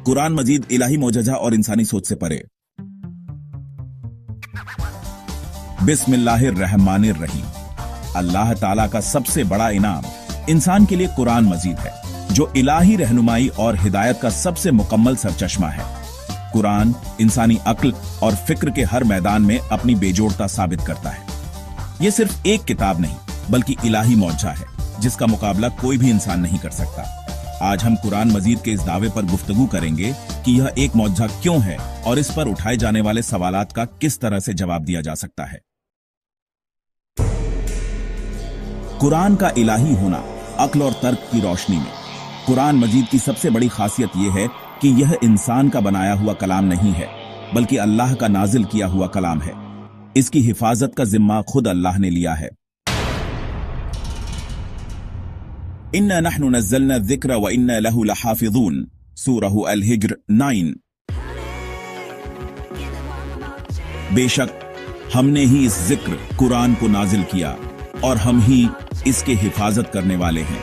कुरान मजीद इलाही मौजज़ा और इंसानी सोच से परे। बिस्मिल्लाहिर्रहमानिर्रहीम। अल्लाह ताला का सबसे बड़ा इनाम इंसान के लिए कुरान मजीद है, जो इलाही रहनुमाई और हिदायत का सबसे मुकम्मल सरचश्मा है। कुरान इंसानी अक्ल और फिक्र के हर मैदान में अपनी बेजोड़ता साबित करता है। यह सिर्फ एक किताब नहीं, बल्कि इलाही मौजज़ा है, जिसका मुकाबला कोई भी इंसान नहीं कर सकता। आज हम कुरान मजीद के इस दावे पर गुफ्तगू करेंगे कि यह एक मौजज़ा क्यों है और इस पर उठाए जाने वाले सवालात का किस तरह से जवाब दिया जा सकता है। कुरान का इलाही होना अक्ल और तर्क की रोशनी में। कुरान मजीद की सबसे बड़ी खासियत यह है कि यह इंसान का बनाया हुआ कलाम नहीं है, बल्कि अल्लाह का नाजिल किया हुआ कलाम है। इसकी हिफाजत का जिम्मा खुद अल्लाह ने लिया है। इन्ना नहनु नज़्ज़लना ज़िक्र व इन्ना लहु लहाफ़िज़ून, सूरह अल-हिज्र 9। बेशक हमने ही इस जिक्र कुरान को नाजिल किया और हम ही इसके हिफाजत करने वाले हैं।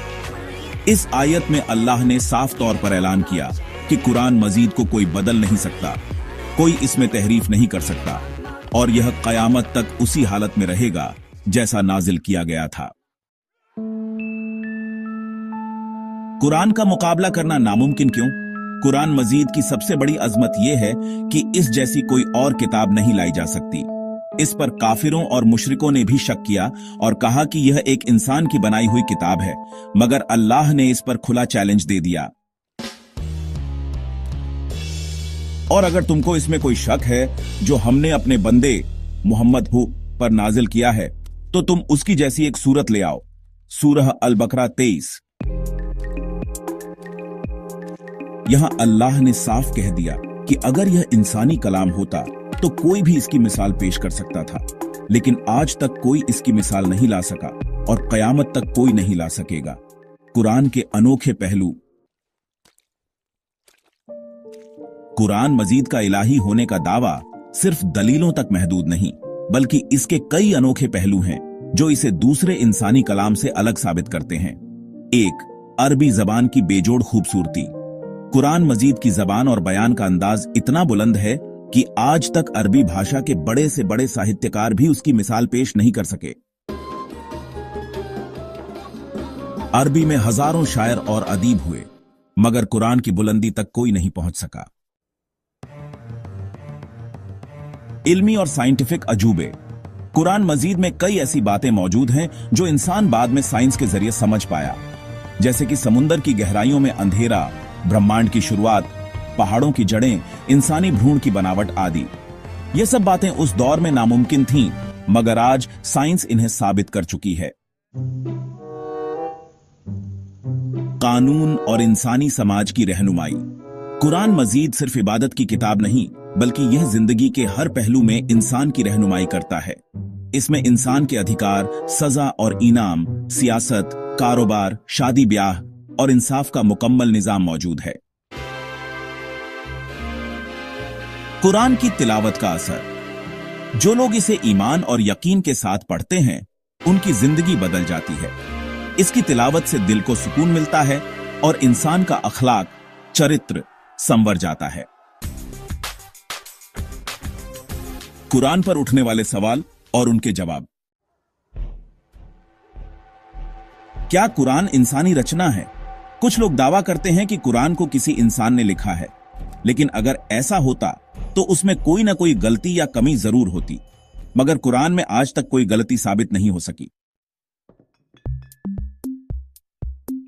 इस आयत में अल्लाह ने साफ तौर पर ऐलान किया कि कुरान मजीद को कोई बदल नहीं सकता, कोई इसमें तहरीफ नहीं कर सकता और यह कयामत तक उसी हालत में रहेगा जैसा नाजिल किया गया था। कुरान का मुकाबला करना नामुमकिन क्यों? कुरान मजीद की सबसे बड़ी अजमत यह है कि इस जैसी कोई और किताब नहीं लाई जा सकती। इस पर काफिरों और मुशरिकों ने भी शक किया और कहा कि यह एक इंसान की बनाई हुई किताब है, मगर अल्लाह ने इस पर खुला चैलेंज दे दिया। और अगर तुमको इसमें कोई शक है जो हमने अपने बंदे मोहम्मद पर नाजिल किया है, तो तुम उसकी जैसी एक सूरत ले आओ। सूरह अल-बकरा 23। यहां अल्लाह ने साफ कह दिया कि अगर यह इंसानी कलाम होता तो कोई भी इसकी मिसाल पेश कर सकता था, लेकिन आज तक कोई इसकी मिसाल नहीं ला सका और कयामत तक कोई नहीं ला सकेगा। कुरान के अनोखे पहलू। कुरान मजीद का इलाही होने का दावा सिर्फ दलीलों तक महदूद नहीं, बल्कि इसके कई अनोखे पहलू हैं जो इसे दूसरे इंसानी कलाम से अलग साबित करते हैं। 1. अरबी जबान की बेजोड़ खूबसूरती। कुरान मजीद की जबान और बयान का अंदाज इतना बुलंद है कि आज तक अरबी भाषा के बड़े से बड़े साहित्यकार भी उसकी मिसाल पेश नहीं कर सके। अरबी में हजारों शायर और अदीब हुए, मगर कुरान की बुलंदी तक कोई नहीं पहुंच सका। इल्मी और साइंटिफिक अजूबे। कुरान मजीद में कई ऐसी बातें मौजूद हैं जो इंसान बाद में साइंस के जरिए समझ पाया, जैसे कि समुंदर की गहराइयों में अंधेरा, ब्रह्मांड की शुरुआत, पहाड़ों की जड़ें, इंसानी भ्रूण की बनावट आदि। ये सब बातें उस दौर में नामुमकिन थीं, मगर आज साइंस इन्हें साबित कर चुकी है। कानून और इंसानी समाज की रहनुमाई। कुरान मजीद सिर्फ इबादत की किताब नहीं, बल्कि यह जिंदगी के हर पहलू में इंसान की रहनुमाई करता है। इसमें इंसान के अधिकार, सजा और इनाम, सियासत, कारोबार, शादी ब्याह और इंसाफ का मुकम्मल निजाम मौजूद है। कुरान की तिलावत का असर। जो लोग इसे ईमान और यकीन के साथ पढ़ते हैं, उनकी जिंदगी बदल जाती है। इसकी तिलावत से दिल को सुकून मिलता है और इंसान का अखलाक, चरित्र संवर जाता है। कुरान पर उठने वाले सवाल और उनके जवाब। क्या कुरान इंसानी रचना है? कुछ लोग दावा करते हैं कि कुरान को किसी इंसान ने लिखा है, लेकिन अगर ऐसा होता तो उसमें कोई ना कोई गलती या कमी जरूर होती, मगर कुरान में आज तक कोई गलती साबित नहीं हो सकी।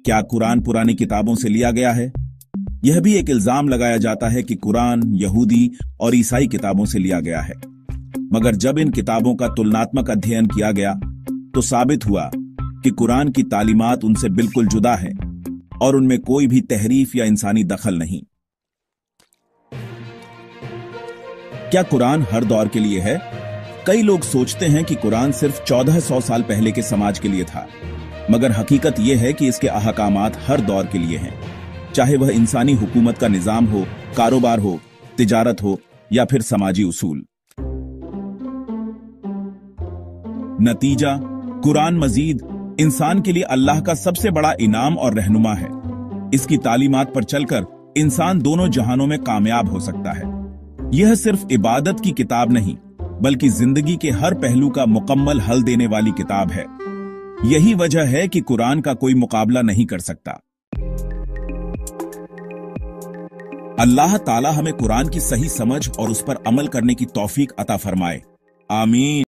क्या कुरान पुरानी किताबों से लिया गया है? यह भी एक इल्जाम लगाया जाता है कि कुरान यहूदी और ईसाई किताबों से लिया गया है, मगर जब इन किताबों का तुलनात्मक अध्ययन किया गया तो साबित हुआ कि कुरान की तालीमात उनसे बिल्कुल जुदा है और उनमें कोई भी तहरीफ या इंसानी दखल नहीं। क्या कुरान हर दौर के लिए है? कई लोग सोचते हैं कि कुरान सिर्फ 1400 साल पहले के समाज के लिए था, मगर हकीकत यह है कि इसके अहकामात हर दौर के लिए हैं, चाहे वह इंसानी हुकूमत का निजाम हो, कारोबार हो, तिजारत हो या फिर समाजी उसूल। नतीजा, कुरान मजीद इंसान के लिए अल्लाह का सबसे बड़ा इनाम और रहनुमा है। इसकी तालीमात पर चलकर इंसान दोनों जहानों में कामयाब हो सकता है। यह सिर्फ इबादत की किताब नहीं, बल्कि जिंदगी के हर पहलू का मुकम्मल हल देने वाली किताब है। यही वजह है कि कुरान का कोई मुकाबला नहीं कर सकता। अल्लाह ताला हमें कुरान की सही समझ और उस पर अमल करने की तौफीक अता फरमाए। आमीन।